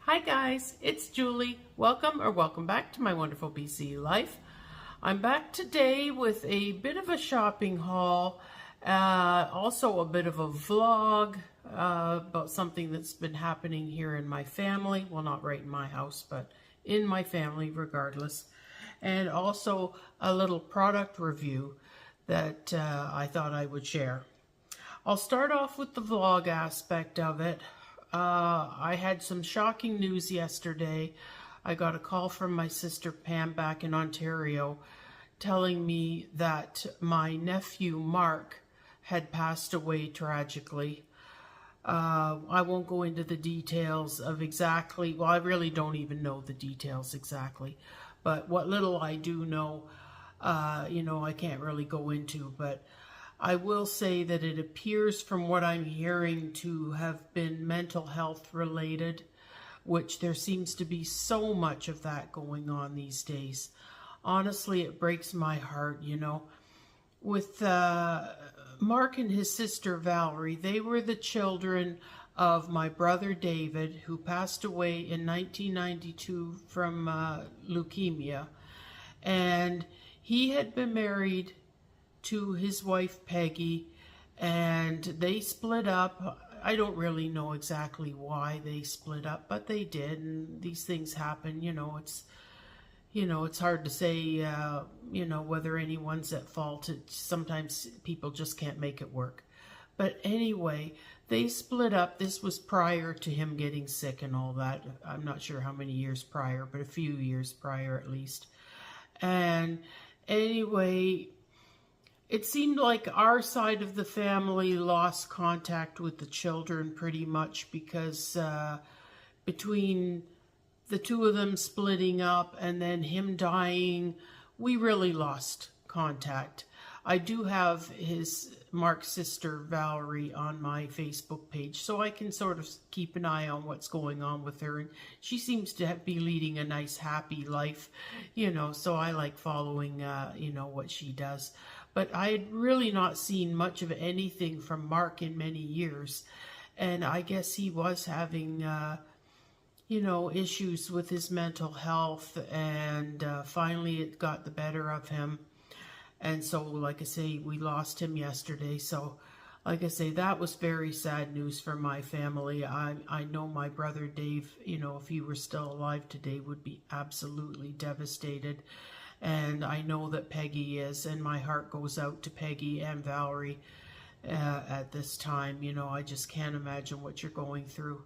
Hi guys, it's Julie. Welcome back to my wonderful BC life. I'm back today with a bit of a shopping haul, also a bit of a vlog about something that's been happening here in my family. Well, not right in my house, but in my family regardless. And also a little product review that I thought I would share. I'll start off with the vlog aspect of it. I had some shocking news yesterday. I got a call from my sister Pam back in Ontario telling me that my nephew Mark had passed away tragically. I won't go into the details of exactly, well, I really don't even know the details exactly, but what little I do know, I can't really go into, but I will say that it appears from what I'm hearing to have been mental health related, which there seems to be so much of that going on these days. Honestly, it breaks my heart, With Mark and his sister Valerie, they were the children of my brother David, who passed away in 1992 from leukemia. And he had been married to his wife Peggy, and they split up. I don't really know exactly why they split up, but they did, and these things happen. It's hard to say whether anyone's at fault. Sometimes people just can't make it work. But anyway, they split up. This was prior to him getting sick and all that. I'm not sure how many years prior, but a few years prior at least. And anyway, it seemed like our side of the family lost contact with the children pretty much because between the two of them splitting up and then him dying, we really lost contact. I do have Mark's sister Valerie on my Facebook page, so I can sort of keep an eye on what's going on with her. And she seems to be leading a nice, happy life, so I like following, what she does. But I had really not seen much of anything from Mark in many years. And I guess he was having, issues with his mental health. And finally it got the better of him. And so, like I say, we lost him yesterday. So, like I say, that was very sad news for my family. I know my brother Dave, if he were still alive today, would be absolutely devastated. And I know that Peggy is, and my heart goes out to Peggy and Valerie at this time. I just can't imagine what you're going through.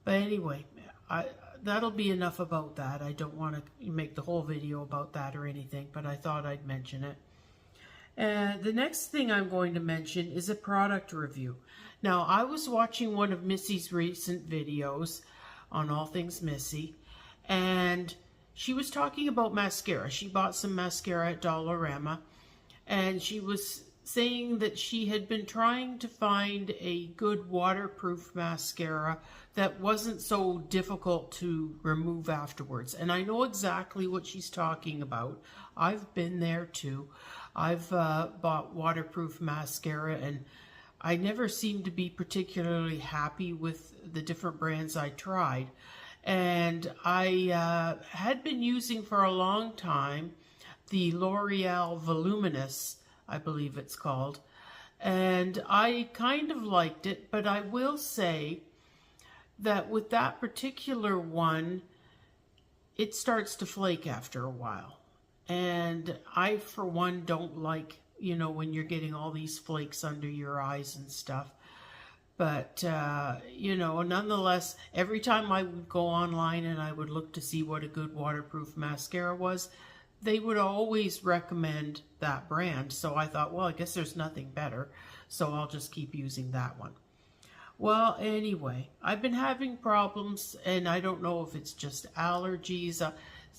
But anyway, that'll be enough about that. I don't want to make the whole video about that or anything, but I thought I'd mention it. The next thing I'm going to mention is a product review. Now, I was watching one of Missy's recent videos on All Things Missy, and she was talking about mascara. She bought some mascara at Dollarama, and she was saying that she had been trying to find a good waterproof mascara that wasn't so difficult to remove afterwards. And I know exactly what she's talking about. I've been there too. I've bought waterproof mascara, and I never seemed to be particularly happy with the different brands I tried. And I had been using for a long time the L'Oreal Voluminous, I believe it's called. And I kind of liked it, but I will say that with that particular one, it starts to flake after a while. And I, for one, don't like, when you're getting all these flakes under your eyes and stuff. But, nonetheless, every time I would go online and I would look to see what a good waterproof mascara was, they would always recommend that brand. So I thought, well, I guess there's nothing better, so I'll just keep using that one. Well, anyway, I've been having problems, and I don't know if it's just allergies.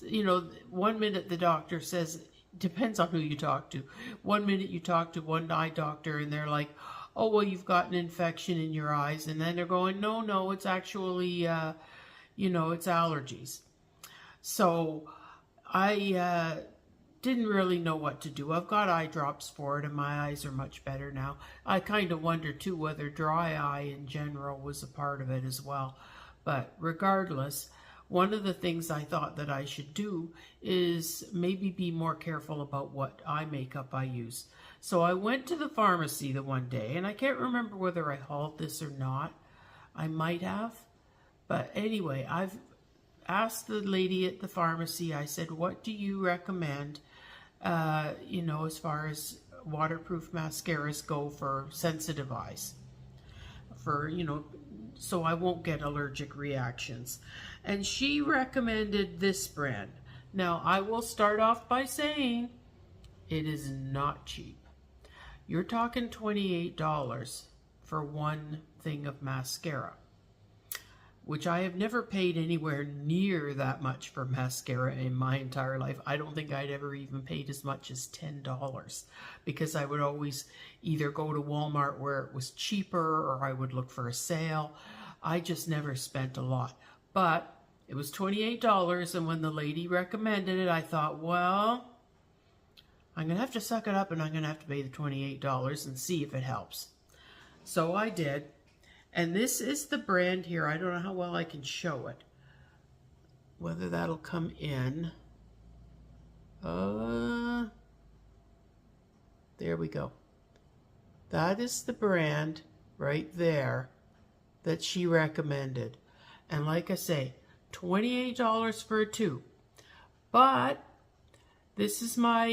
1 minute the doctor says, depends on who you talk to. 1 minute you talk to one eye doctor and they're like, oh, well, you've got an infection in your eyes. And then they're going, no, it's actually, it's allergies. So I didn't really know what to do. I've got eye drops for it, and my eyes are much better now. I kind of wonder, too, whether dry eye in general was a part of it as well. But regardless, one of the things I thought that I should do is maybe be more careful about what eye makeup I use. So I went to the pharmacy the one day, and I can't remember whether I hauled this or not. I might have. But anyway, I've asked the lady at the pharmacy, I said, what do you recommend, as far as waterproof mascaras go for sensitive eyes? So I won't get allergic reactions. And she recommended this brand. Now, I will start off by saying it is not cheap. You're talking $28 for one thing of mascara, which I have never paid anywhere near that much for mascara in my entire life. I don't think I'd ever even paid as much as $10, because I would always either go to Walmart where it was cheaper, or I would look for a sale. I just never spent a lot. But it was $28, and when the lady recommended it, I thought, well, I'm going to have to suck it up, and I'm going to have to pay the $28 and see if it helps. So I did. And this is the brand here. I don't know how well I can show it. Whether that'll come in. There we go. That is the brand right there that she recommended. And like I say, $28 for a tube. But this is my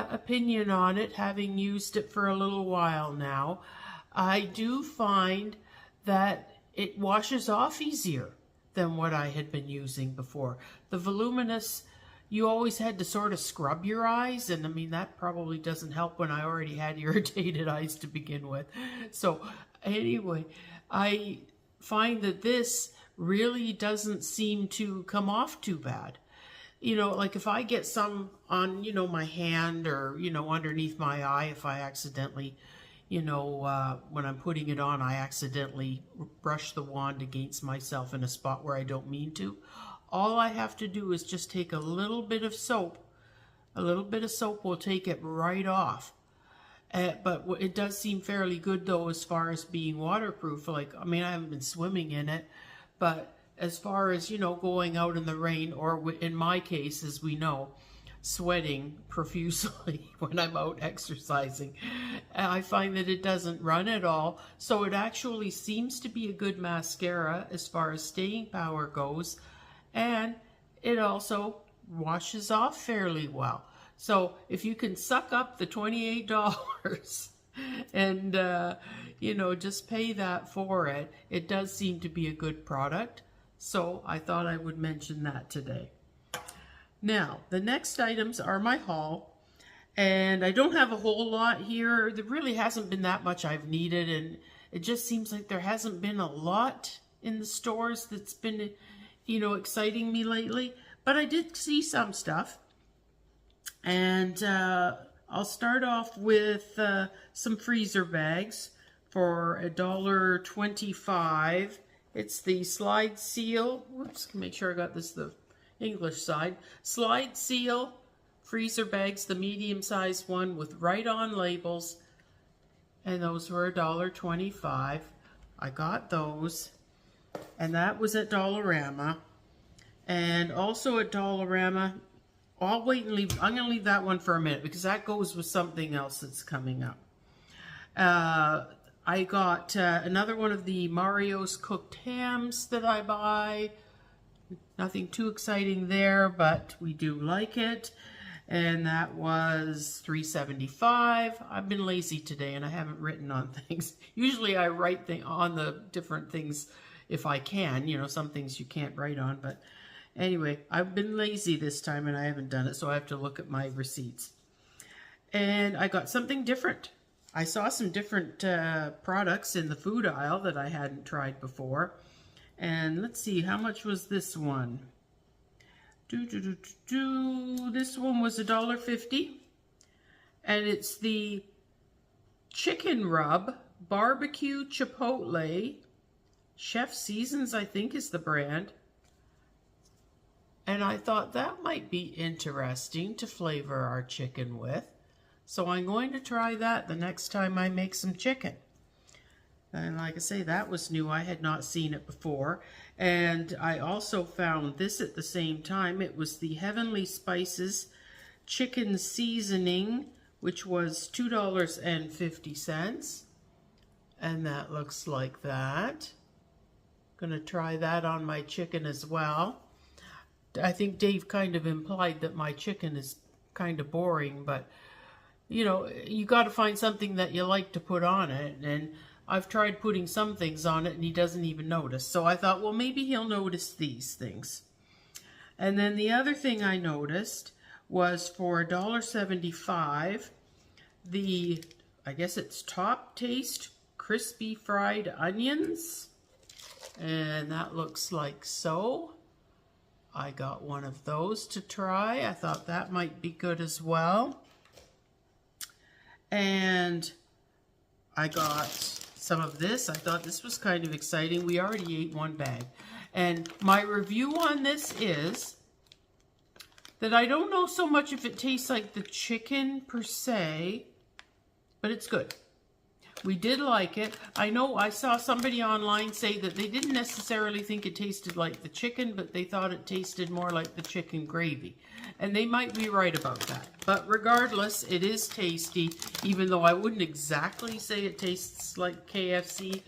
opinion on it, having used it for a little while now. I do find that it washes off easier than what I had been using before. The voluminous, you always had to sort of scrub your eyes, and I mean, that probably doesn't help when I already had irritated eyes to begin with. So anyway, I find that this really doesn't seem to come off too bad. Like if I get some on, my hand, or, underneath my eye, if I accidentally, when I'm putting it on, I accidentally brush the wand against myself in a spot where I don't mean to. All I have to do is just take a little bit of soap. A little bit of soap will take it right off. But it does seem fairly good, though, as far as being waterproof. I haven't been swimming in it, but as far as, going out in the rain, or in my case, as we know, sweating profusely when I'm out exercising, I find that it doesn't run at all. So it actually seems to be a good mascara as far as staying power goes, and it also washes off fairly well. So if you can suck up the $28 and just pay that for it, it does seem to be a good product. So I thought I would mention that today. Now, the next items are my haul, and I don't have a whole lot here. There really hasn't been that much I've needed, and it just seems like there hasn't been a lot in the stores that's been, exciting me lately. But I did see some stuff, and I'll start off with some freezer bags for $1.25. It's the Slide Seal. Whoops, make sure I got this the English side. Slide Seal freezer bags, the medium sized one with right on labels, and those were $1.25. I got those, and that was at Dollarama. And also at Dollarama, I'll wait and leave. I'm going to leave that one for a minute because that goes with something else that's coming up. I got another one of the Mario's cooked hams that I buy. Nothing too exciting there, but we do like it. And that was $3.75. I've been lazy today and I haven't written on things. Usually I write on the different things if I can. Some things you can't write on, but anyway, I've been lazy this time and I haven't done it, so I have to look at my receipts. And I got something different. I saw some different products in the food aisle that I hadn't tried before. And let's see, how much was this one? This one was $1.50. And it's the Chicken Rub Barbecue Chipotle. Chef Seasons, I think, is the brand. And I thought that might be interesting to flavor our chicken with. So I'm going to try that the next time I make some chicken. And like I say, that was new. I had not seen it before. And I also found this at the same time. It was the Heavenly Spices Chicken Seasoning, which was $2.50. And that looks like that. Gonna try that on my chicken as well. I think Dave kind of implied that my chicken is kind of boring, but you know, you got to find something that you like to put on it. And I've tried putting some things on it and he doesn't even notice. So I thought, well, maybe he'll notice these things. And then the other thing I noticed was for $1.75, the, I guess it's Top Taste Crispy Fried Onions. And that looks like so. I got one of those to try. I thought that might be good as well. And I got some of this. I thought this was kind of exciting. We already ate one bag. And my review on this is that I don't know so much if it tastes like the chicken per se, but it's good. We did like it. I know I saw somebody online say that they didn't necessarily think it tasted like the chicken, but they thought it tasted more like the chicken gravy. And they might be right about that. But regardless, it is tasty, even though I wouldn't exactly say it tastes like KFC,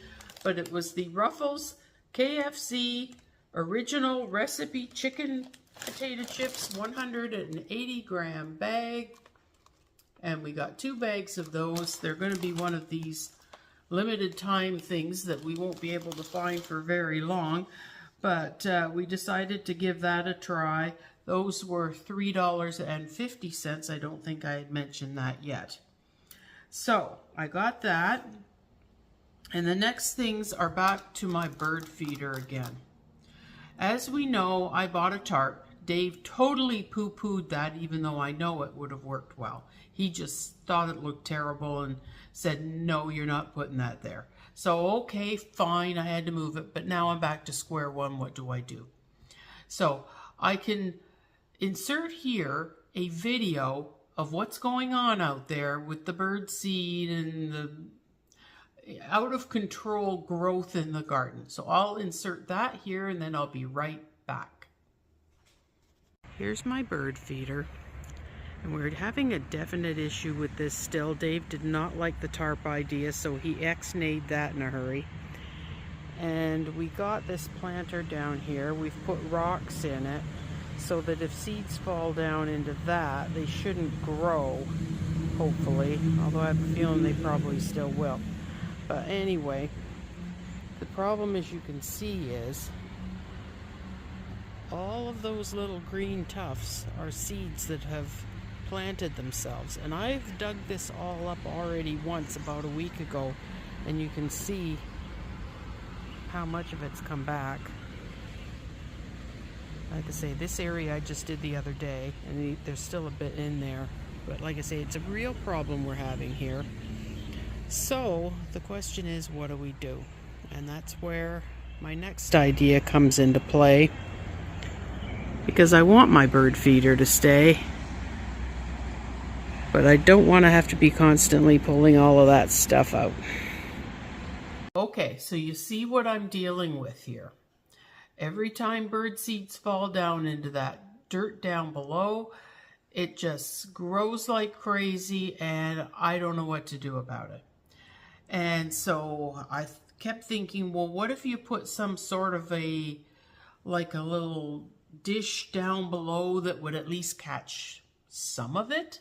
but it was the Ruffles KFC Original Recipe Chicken Potato Chips 180 gram bag. And we got 2 bags of those. They're going to be one of these limited time things that we won't be able to find for very long. But we decided to give that a try. Those were $3.50. I don't think I had mentioned that yet. So I got that. And the next things are back to my bird feeder again. As we know, I bought a tarp. Dave totally poo-pooed that, even though I know it would have worked well. He just thought it looked terrible and said, no, you're not putting that there. So, okay, fine, I had to move it, but now I'm back to square one. What do I do? So, I can insert here a video of what's going on out there with the bird seed and the out of control growth in the garden. So, I'll insert that here and then I'll be right back. Here's my bird feeder, and we're having a definite issue with this still. Dave did not like the tarp idea, so he ex-nayed that in a hurry. And we got this planter down here. We've put rocks in it so that if seeds fall down into that, they shouldn't grow, hopefully, although I have a feeling they probably still will. But anyway, the problem, as you can see, is all of those little green tufts are seeds that have planted themselves. And I've dug this all up already once about a week ago, and you can see how much of it's come back. Like I say, this area I just did the other day, and there's still a bit in there. But like I say, it's a real problem we're having here. So the question is, what do we do? And that's where my next idea comes into play. Because I want my bird feeder to stay, but I don't want to have to be constantly pulling all of that stuff out. Okay, so you see what I'm dealing with here. Every time bird seeds fall down into that dirt down below, it just grows like crazy and I don't know what to do about it. And so I kept thinking, well, what if you put some sort of like a little dish down below that would at least catch some of it?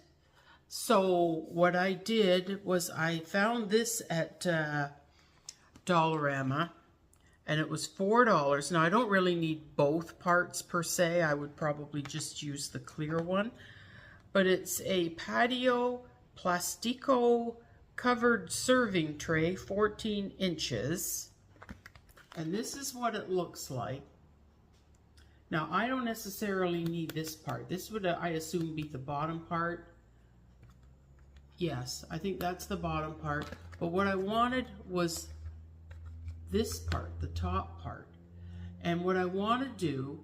So what I did was I found this at Dollarama, and it was $4. Now I don't really need both parts per se. I would probably just use the clear one. But it's a Patio Plastico covered serving tray, 14 inches. And this is what it looks like. Now, I don't necessarily need this part. This would, I assume, be the bottom part. Yes, I think that's the bottom part. But what I wanted was this part, the top part. And what I want to do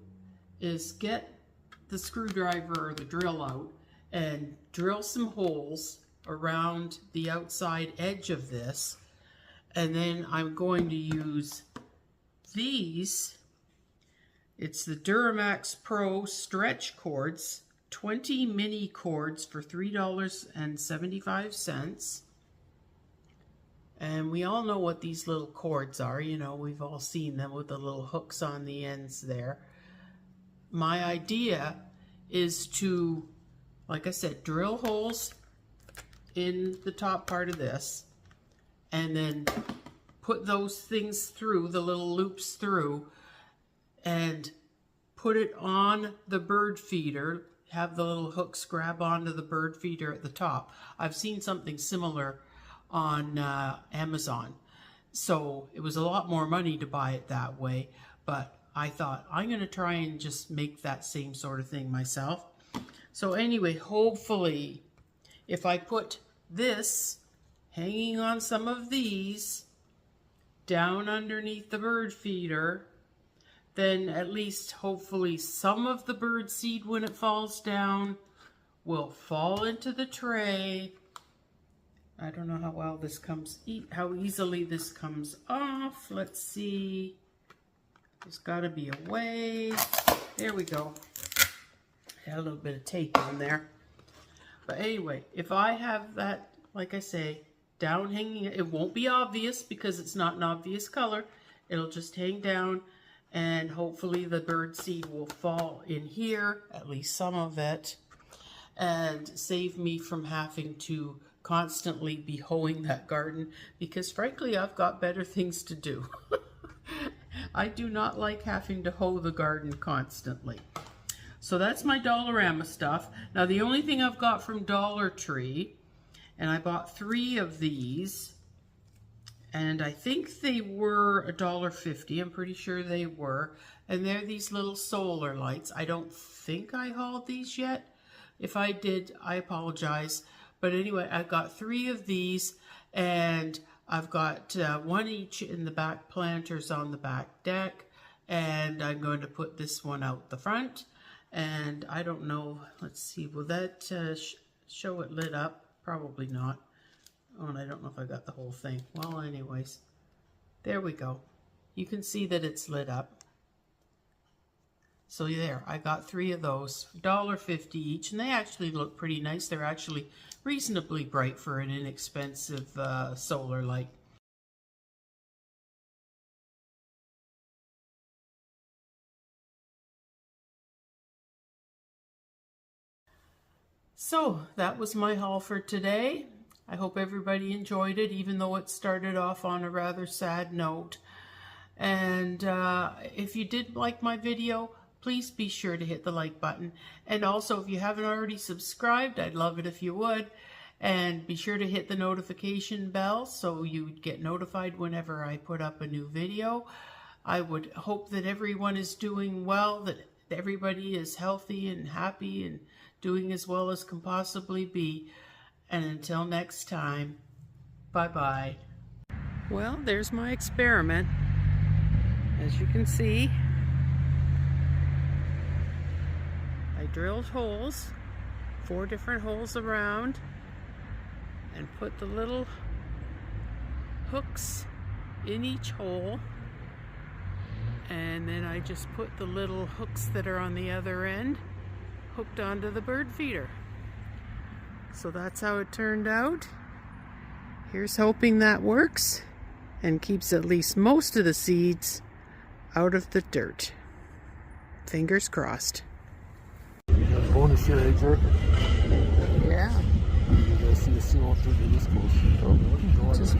is get the screwdriver or the drill out and drill some holes around the outside edge of this. And then I'm going to use these. It's the Duramax Pro stretch cords, 20 mini cords for $3.75. And we all know what these little cords are. You know, we've all seen them with the little hooks on the ends there. My idea is to, like I said, drill holes in the top part of this and then put those things through, the little loops through, and put it on the bird feeder, have the little hooks grab onto the bird feeder at the top. I've seen something similar on Amazon. So it was a lot more money to buy it that way, but I thought I'm going to try and just make that same sort of thing myself. So anyway, hopefully if I put this hanging on some of these down underneath the bird feeder, then at least hopefully some of the bird seed when it falls down will fall into the tray. I don't know how well this comes, how easily this comes off. Let's see. There's got to be a way. There we go. Had a little bit of tape on there. But anyway, if I have that, like I say, down hanging, it won't be obvious because it's not an obvious color. It'll just hang down, and hopefully the bird seed will fall in here, at least some of it, and save me from having to constantly be hoeing that garden, because frankly I've got better things to do. I do not like having to hoe the garden constantly. So that's my Dollarama stuff. Now the only thing I've got from Dollar Tree, and I bought 3 of these, and I think they were $1.50. I'm pretty sure they were. And they're these little solar lights. I don't think I hauled these yet. If I did, I apologize. But anyway, I've got 3 of these, and I've got 1 each in the back planters on the back deck, and I'm going to put this one out the front. And I don't know, let's see, will that show it lit up? Probably not. Oh, and I don't know if I got the whole thing. Well, anyways, there we go. You can see that it's lit up. So there, I got 3 of those, $1.50 each, and they actually look pretty nice. They're actually reasonably bright for an inexpensive solar light. So that was my haul for today. I hope everybody enjoyed it, even though it started off on a rather sad note. And if you did like my video, please be sure to hit the like button. And also, if you haven't already subscribed, I'd love it if you would. And be sure to hit the notification bell so you get notified whenever I put up a new video. I would hope that everyone is doing well, that everybody is healthy and happy and doing as well as can possibly be. And until next time, bye-bye. Well, there's my experiment. As you can see, I drilled holes, 4 different holes around, and put the little hooks in each hole. And then I just put the little hooks that are on the other end hooked onto the bird feeder. So that's how it turned out. Here's hoping that works and keeps at least most of the seeds out of the dirt. Fingers crossed. Bonus here, eh, Jerk? Yeah. You guys see the seal through the East Coast. Just